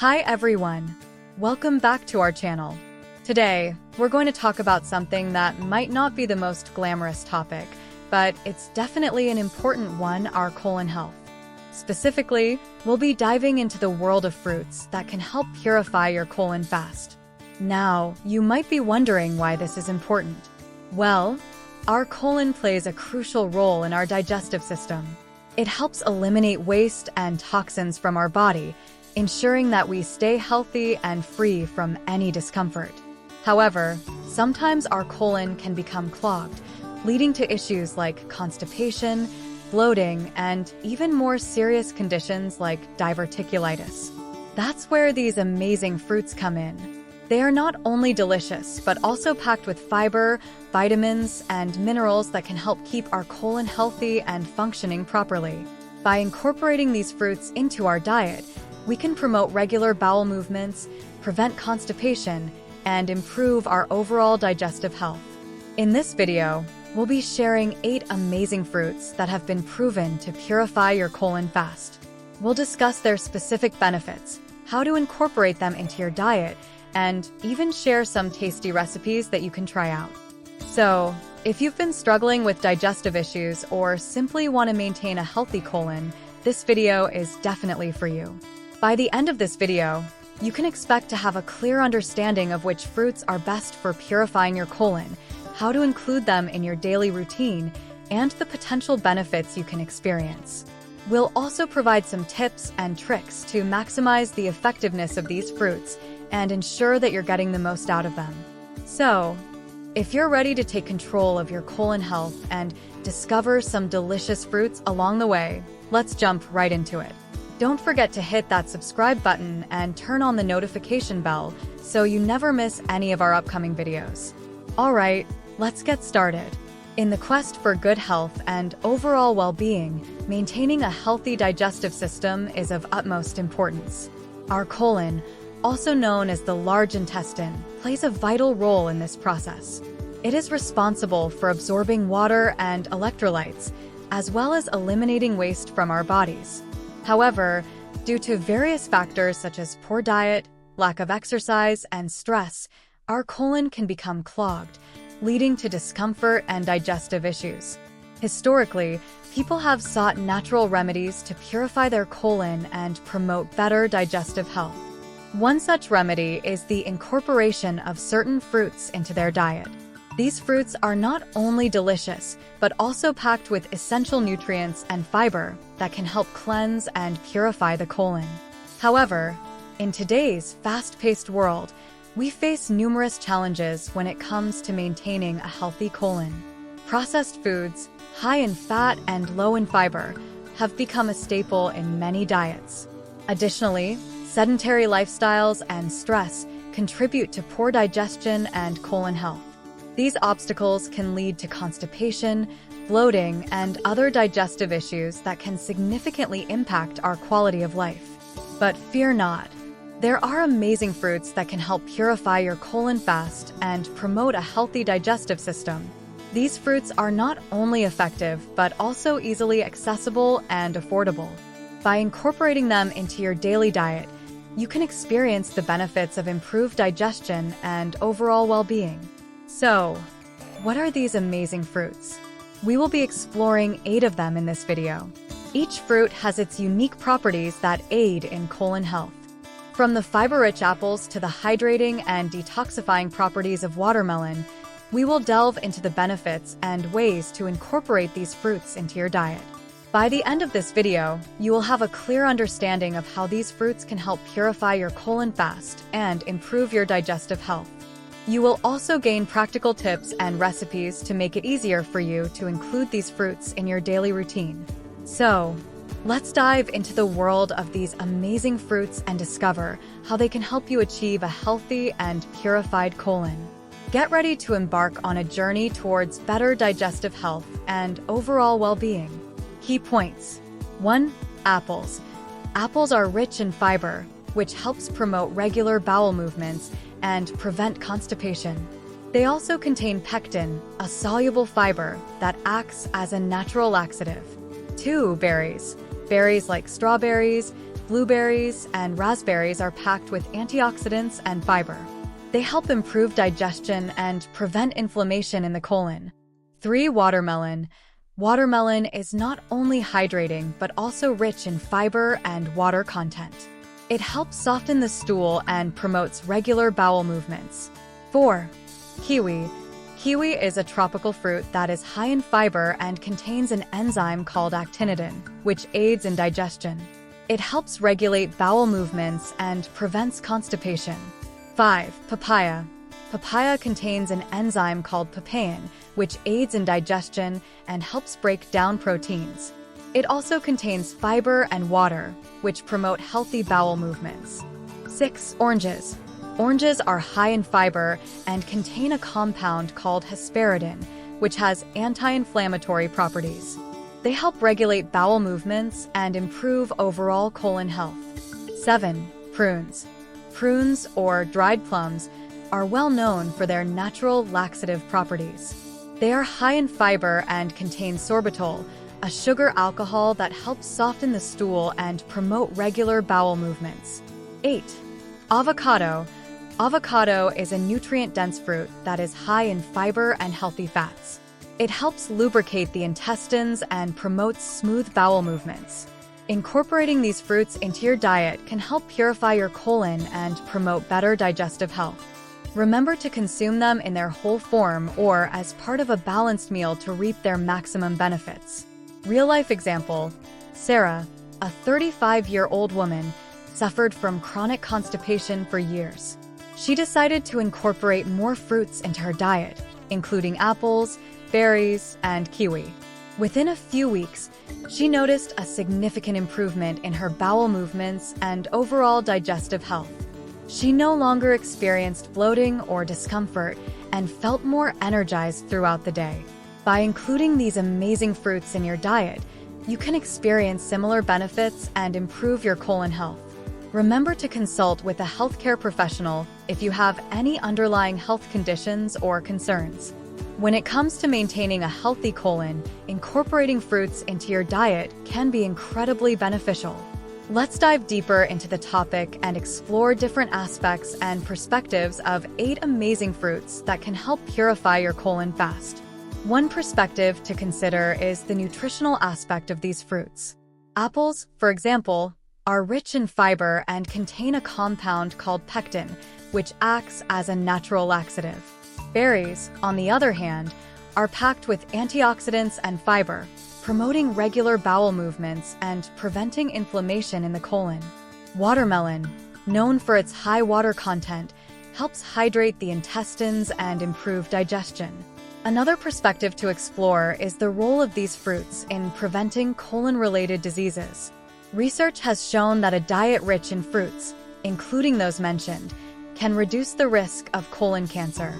Hi everyone! Welcome back to our channel. Today, we're going to talk about something that might not be the most glamorous topic, but it's definitely an important one: our colon health. Specifically, we'll be diving into the world of fruits that can help purify your colon fast. Now, you might be wondering why this is important. Well, our colon plays a crucial role in our digestive system. It helps eliminate waste and toxins from our body, ensuring that we stay healthy and free from any discomfort. However, sometimes our colon can become clogged, leading to issues like constipation, bloating, and even more serious conditions like diverticulitis. That's where these amazing fruits come in. They are not only delicious, but also packed with fiber, vitamins, and minerals that can help keep our colon healthy and functioning properly. By incorporating these fruits into our diet, we can promote regular bowel movements, prevent constipation, and improve our overall digestive health. In this video, we'll be sharing 8 amazing fruits that have been proven to purify your colon fast. We'll discuss their specific benefits, how to incorporate them into your diet, and even share some tasty recipes that you can try out. So, if you've been struggling with digestive issues or simply want to maintain a healthy colon, this video is definitely for you. By the end of this video, you can expect to have a clear understanding of which fruits are best for purifying your colon, how to include them in your daily routine, and the potential benefits you can experience. We'll also provide some tips and tricks to maximize the effectiveness of these fruits and ensure that you're getting the most out of them. So, if you're ready to take control of your colon health and discover some delicious fruits along the way, let's jump right into it. Don't forget to hit that subscribe button and turn on the notification bell so you never miss any of our upcoming videos. Alright, let's get started. In the quest for good health and overall well-being, maintaining a healthy digestive system is of utmost importance. Our colon, also known as the large intestine, plays a vital role in this process. It is responsible for absorbing water and electrolytes, as well as eliminating waste from our bodies. However, due to various factors such as poor diet, lack of exercise, and stress, our colon can become clogged, leading to discomfort and digestive issues. Historically, people have sought natural remedies to purify their colon and promote better digestive health. One such remedy is the incorporation of certain fruits into their diet. These fruits are not only delicious, but also packed with essential nutrients and fiber that can help cleanse and purify the colon. However, in today's fast-paced world, we face numerous challenges when it comes to maintaining a healthy colon. Processed foods, high in fat and low in fiber, have become a staple in many diets. Additionally, sedentary lifestyles and stress contribute to poor digestion and colon health. These obstacles can lead to constipation, bloating, and other digestive issues that can significantly impact our quality of life. But fear not. There are amazing fruits that can help purify your colon fast and promote a healthy digestive system. These fruits are not only effective, but also easily accessible and affordable. By incorporating them into your daily diet, you can experience the benefits of improved digestion and overall well-being. So, what are these amazing fruits? We will be exploring 8 of them in this video. Each fruit has its unique properties that aid in colon health. From the fiber-rich apples to the hydrating and detoxifying properties of watermelon, we will delve into the benefits and ways to incorporate these fruits into your diet. By the end of this video, you will have a clear understanding of how these fruits can help purify your colon fast and improve your digestive health. You will also gain practical tips and recipes to make it easier for you to include these fruits in your daily routine. So, let's dive into the world of these amazing fruits and discover how they can help you achieve a healthy and purified colon. Get ready to embark on a journey towards better digestive health and overall well-being. Key points. 1. Apples. Apples are rich in fiber, which helps promote regular bowel movements and prevent constipation. They also contain pectin, a soluble fiber that acts as a natural laxative. 2. Berries. Berries like strawberries, blueberries, and raspberries are packed with antioxidants and fiber. They help improve digestion and prevent inflammation in the colon. 3. Watermelon. Watermelon is not only hydrating but also rich in fiber and water content. It helps soften the stool and promotes regular bowel movements. 4. Kiwi. Kiwi is a tropical fruit that is high in fiber and contains an enzyme called actinidin, which aids in digestion. It helps regulate bowel movements and prevents constipation. 5. Papaya. Papaya contains an enzyme called papain, which aids in digestion and helps break down proteins. It also contains fiber and water, which promote healthy bowel movements. 6. Oranges. Oranges are high in fiber and contain a compound called hesperidin, which has anti-inflammatory properties. They help regulate bowel movements and improve overall colon health. 7. Prunes. Prunes, or dried plums, are well known for their natural laxative properties. They are high in fiber and contain sorbitol, a sugar alcohol that helps soften the stool and promote regular bowel movements. 8. Avocado. Avocado is a nutrient-dense fruit that is high in fiber and healthy fats. It helps lubricate the intestines and promotes smooth bowel movements. Incorporating these fruits into your diet can help purify your colon and promote better digestive health. Remember to consume them in their whole form or as part of a balanced meal to reap their maximum benefits. Real-life example: Sarah, a 35-year-old woman, suffered from chronic constipation for years. She decided to incorporate more fruits into her diet, including apples, berries, and kiwi. Within a few weeks, she noticed a significant improvement in her bowel movements and overall digestive health. She no longer experienced bloating or discomfort and felt more energized throughout the day. By including these amazing fruits in your diet, you can experience similar benefits and improve your colon health. Remember to consult with a healthcare professional if you have any underlying health conditions or concerns. When it comes to maintaining a healthy colon, incorporating fruits into your diet can be incredibly beneficial. Let's dive deeper into the topic and explore different aspects and perspectives of 8 amazing fruits that can help purify your colon fast. One perspective to consider is the nutritional aspect of these fruits. Apples, for example, are rich in fiber and contain a compound called pectin, which acts as a natural laxative. Berries, on the other hand, are packed with antioxidants and fiber, promoting regular bowel movements and preventing inflammation in the colon. Watermelon, known for its high water content, helps hydrate the intestines and improve digestion. Another perspective to explore is the role of these fruits in preventing colon-related diseases. Research has shown that a diet rich in fruits, including those mentioned, can reduce the risk of colon cancer.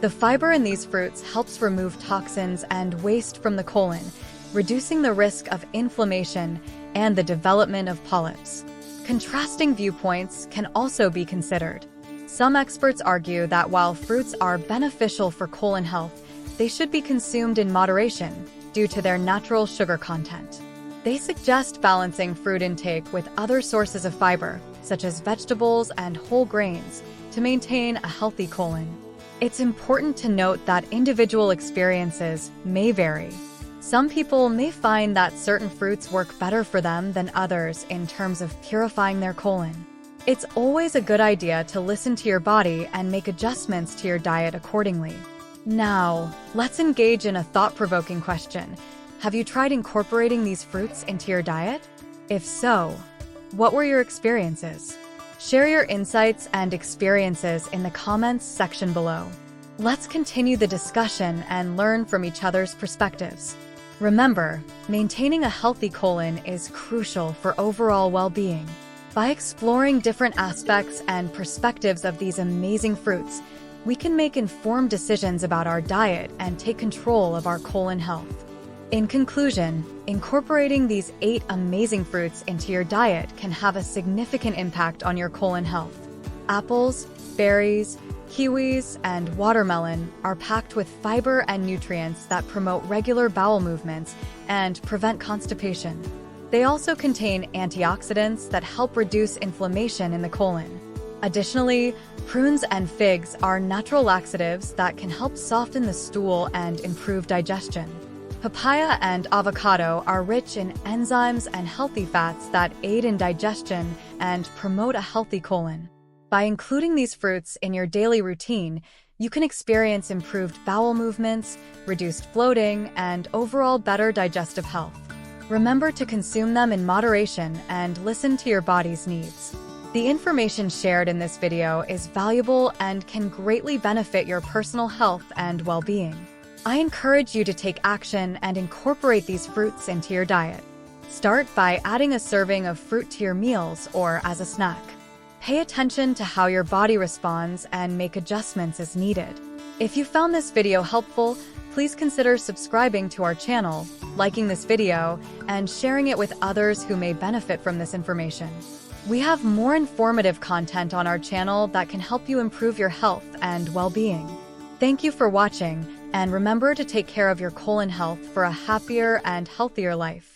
The fiber in these fruits helps remove toxins and waste from the colon, reducing the risk of inflammation and the development of polyps. Contrasting viewpoints can also be considered. Some experts argue that while fruits are beneficial for colon health, they should be consumed in moderation due to their natural sugar content. They suggest balancing fruit intake with other sources of fiber, such as vegetables and whole grains, to maintain a healthy colon. It's important to note that individual experiences may vary. Some people may find that certain fruits work better for them than others in terms of purifying their colon. It's always a good idea to listen to your body and make adjustments to your diet accordingly. Now, let's engage in a thought-provoking question. Have you tried incorporating these fruits into your diet? If so, what were your experiences? Share your insights and experiences in the comments section below. Let's continue the discussion and learn from each other's perspectives. Remember, maintaining a healthy colon is crucial for overall well-being. By exploring different aspects and perspectives of these amazing fruits, we can make informed decisions about our diet and take control of our colon health. In conclusion, incorporating these 8 amazing fruits into your diet can have a significant impact on your colon health. Apples, berries, kiwis, and watermelon are packed with fiber and nutrients that promote regular bowel movements and prevent constipation. They also contain antioxidants that help reduce inflammation in the colon. Additionally, prunes and figs are natural laxatives that can help soften the stool and improve digestion. Papaya and avocado are rich in enzymes and healthy fats that aid in digestion and promote a healthy colon. By including these fruits in your daily routine, you can experience improved bowel movements, reduced bloating, and overall better digestive health. Remember to consume them in moderation and listen to your body's needs. The information shared in this video is valuable and can greatly benefit your personal health and well-being. I encourage you to take action and incorporate these fruits into your diet. Start by adding a serving of fruit to your meals or as a snack. Pay attention to how your body responds and make adjustments as needed. If you found this video helpful, please consider subscribing to our channel, liking this video, and sharing it with others who may benefit from this information. We have more informative content on our channel that can help you improve your health and well-being. Thank you for watching, and remember to take care of your colon health for a happier and healthier life.